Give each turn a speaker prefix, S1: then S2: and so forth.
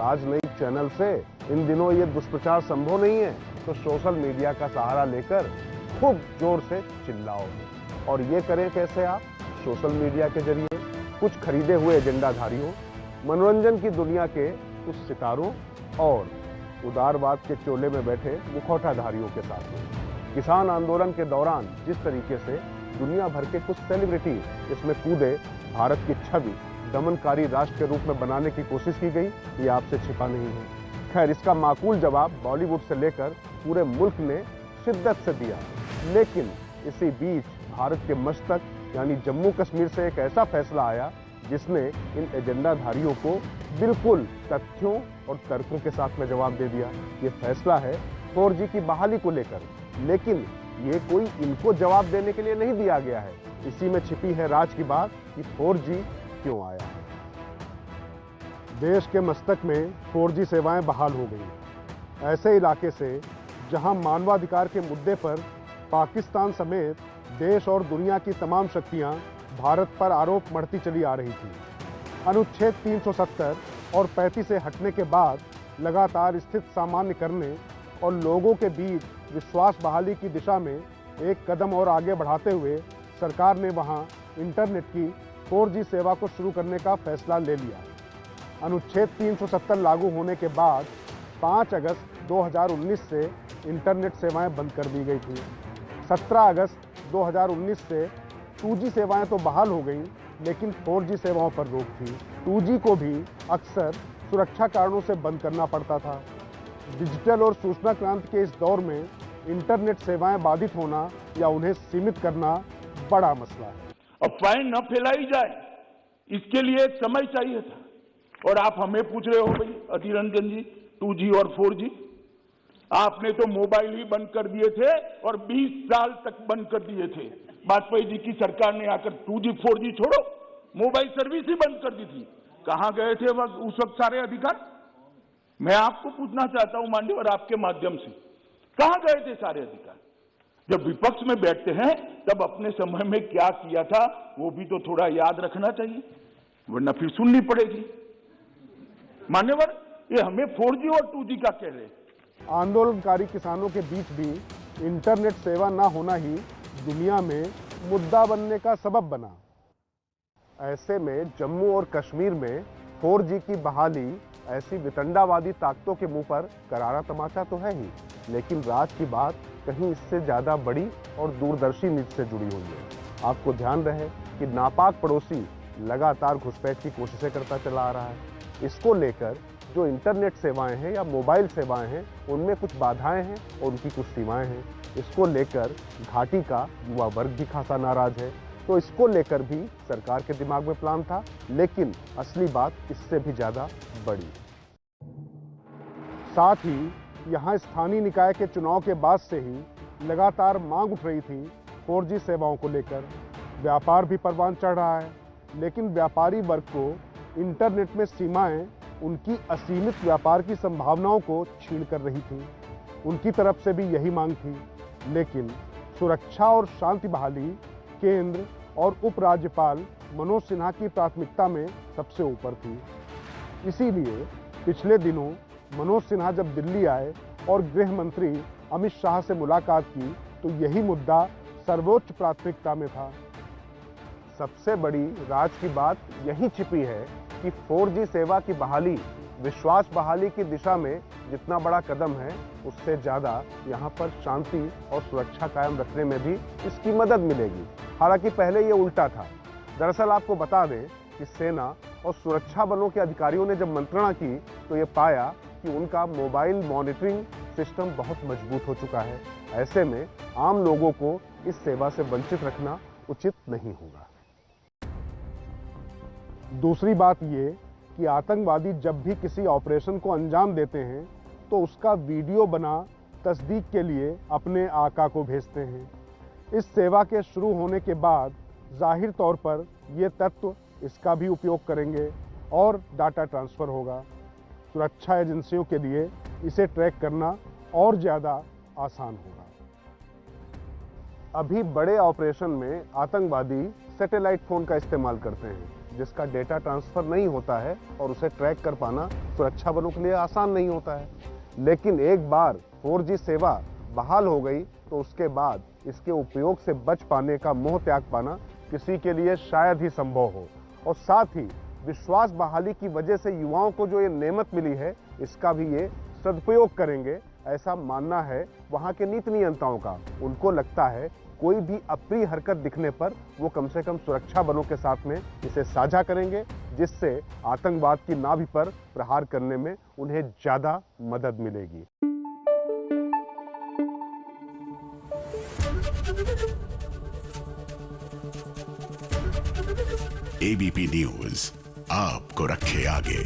S1: राजनयिक चैनल से इन दिनों ये दुष्प्रचार संभव नहीं है, तो सोशल मीडिया का सहारा लेकर खूब जोर से चिल्लाओ। और ये करें कैसे आप? सोशल मीडिया के जरिए कुछ खरीदे हुए एजेंडाधारियों, मनोरंजन की दुनिया के कुछ सितारों और उदारवाद के चोले में बैठे मुखौटाधारियों के साथ में। किसान आंदोलन के दौरान जिस तरीके से दुनिया भर के कुछ सेलिब्रिटी इसमें कूदे, भारत की छवि दमनकारी राष्ट्र के रूप में बनाने की कोशिश की गई, ये आपसे छिपा नहीं है। खैर, इसका माकूल जवाब बॉलीवुड से लेकर पूरे मुल्क ने शिद्दत से दिया। लेकिन इसी बीच भारत के मस्तक यानी जम्मू कश्मीर से एक ऐसा फैसला आया जिसने इन एजेंडाधारियों को बिल्कुल तथ्यों और तर्कों के साथ में जवाब दे दिया। ये फैसला है 4G की बहाली को लेकर, लेकिन ये कोई इनको जवाब देने के लिए नहीं दिया गया है। इसी में छिपी है राज की बात कि 4G क्यों आया है। देश के मस्तक में 4G सेवाएं बहाल हो गई। ऐसे इलाके से जहां मानवाधिकार के मुद्दे पर पाकिस्तान समेत देश और दुनिया की तमाम शक्तियां भारत पर आरोप मढ़ती चली आ रही थी। अनुच्छेद 370 और 35 से हटने के बाद लगातार स्थिति सामान्य करने और लोगों के बीच विश्वास बहाली की दिशा में एक कदम और आगे बढ़ाते हुए सरकार ने वहां इंटरनेट की 4G सेवा को शुरू करने का फैसला ले लिया। अनुच्छेद 370 लागू होने के बाद 5 अगस्त 2019 से इंटरनेट सेवाएं बंद कर दी गई थी। 17 अगस्त 2019 से 2G सेवाएं तो बहाल हो गईं, लेकिन 4G सेवाओं पर रोक थी। 2G को भी अक्सर सुरक्षा कारणों से बंद करना पड़ता था। डिजिटल और सूचना क्रांति के इस दौर में इंटरनेट सेवाएं बाधित होना या उन्हें सीमित करना बड़ा मसला है।
S2: अफवाहें न फैलाई जाए, इसके लिए एक समय चाहिए था। और आप हमें पूछ रहे हो भाई अधीर रंजन जी, 2G और 4G, आपने तो मोबाइल ही बंद कर दिए थे और 20 साल तक बंद कर दिए थे। वाजपेयी जी की सरकार ने आकर 2G 4G छोड़ो, मोबाइल सर्विस ही बंद कर दी थी। कहां गए थे उस वक्त सारे अधिकार? मैं आपको पूछना चाहता हूं माननीय, आपके माध्यम से, कहां गए थे सारे अधिकार? जब विपक्ष में बैठते हैं तब अपने समय में क्या किया था वो भी तो थोड़ा याद रखना चाहिए, वरना फिर सुननी पड़ेगी। मान्यवर, ये हमें 4G और 2G का कह रहे हैं।
S1: आंदोलनकारी किसानों के बीच भी इंटरनेट सेवा ना होना ही दुनिया में मुद्दा बनने का सबब बना। ऐसे में जम्मू और कश्मीर में 4G की बहाली ऐसी वितंडावादी ताकतों के मुंह पर करारा तमाचा तो है ही, लेकिन राज की बात कहीं इससे ज्यादा बड़ी और दूरदर्शी नीति से जुड़ी हुई है। आपको ध्यान रहे कि नापाक पड़ोसी लगातार घुसपैठ की कोशिशें करता चला आ रहा है। इसको लेकर जो इंटरनेट सेवाएं हैं या मोबाइल सेवाएं हैं, उनमें कुछ बाधाएं हैं और उनकी कुछ सीमाएं हैं। इसको लेकर घाटी का युवा वर्ग भी खासा नाराज है, तो इसको लेकर भी सरकार के दिमाग में प्लान था, लेकिन असली बात इससे भी ज्यादा बड़ी। साथ ही यहाँ स्थानीय निकाय के चुनाव के बाद से ही लगातार मांग उठ रही थी 4G सेवाओं को लेकर। व्यापार भी परवान चढ़ रहा है, लेकिन व्यापारी वर्ग को इंटरनेट में सीमाएं उनकी असीमित व्यापार की संभावनाओं को छीन कर रही थी। उनकी तरफ से भी यही मांग थी, लेकिन सुरक्षा और शांति बहाली केंद्र और उपराज्यपाल मनोज सिन्हा की प्राथमिकता में सबसे ऊपर थी। इसीलिए पिछले दिनों मनोज सिन्हा जब दिल्ली आए और गृह मंत्री अमित शाह से मुलाकात की, तो यही मुद्दा सर्वोच्च प्राथमिकता में था। सबसे बड़ी राज की बात यही छिपी है कि 4G सेवा की बहाली विश्वास बहाली की दिशा में जितना बड़ा कदम है, उससे ज्यादा यहाँ पर शांति और सुरक्षा कायम रखने में भी इसकी मदद मिलेगी। हालांकि पहले ये उल्टा था। दरअसल आपको बता दें कि सेना और सुरक्षा बलों के अधिकारियों ने जब मंत्रणा की तो ये पाया कि उनका मोबाइल मॉनिटरिंग सिस्टम बहुत मजबूत हो चुका है। ऐसे में आम लोगों को इस सेवा से वंचित रखना उचित नहीं होगा। दूसरी बात ये कि आतंकवादी जब भी किसी ऑपरेशन को अंजाम देते हैं तो उसका वीडियो बना तस्दीक के लिए अपने आका को भेजते हैं। इस सेवा के शुरू होने के बाद जाहिर तौर पर ये तत्व इसका भी उपयोग करेंगे और डाटा ट्रांसफ़र होगा। सुरक्षा एजेंसियों के लिए इसे ट्रैक करना और ज़्यादा आसान होगा। अभी बड़े ऑपरेशन में आतंकवादी सैटेलाइट फ़ोन का इस्तेमाल करते हैं। जिसका डेटा ट्रांसफर नहीं होता है और उसे ट्रैक कर पाना सुरक्षा बलों के लिए आसान नहीं होता है। लेकिन एक बार 4G सेवा बहाल हो गई तो उसके बाद इसके उपयोग से बच पाने का मोह त्याग पाना किसी के लिए शायद ही संभव हो। और साथ ही विश्वास बहाली की वजह से युवाओं को जो ये नेमत मिली है, इसका भी ये सदुपयोग करेंगे, ऐसा मानना है वहां के नीति नियंताओं का। उनको लगता है कोई भी अप्रिय हरकत दिखने पर वो कम से कम सुरक्षा बलों के साथ में इसे साझा करेंगे, जिससे आतंकवाद की नाभि पर प्रहार करने में उन्हें ज्यादा मदद मिलेगी।
S3: एबीपी न्यूज आपको रखे आगे।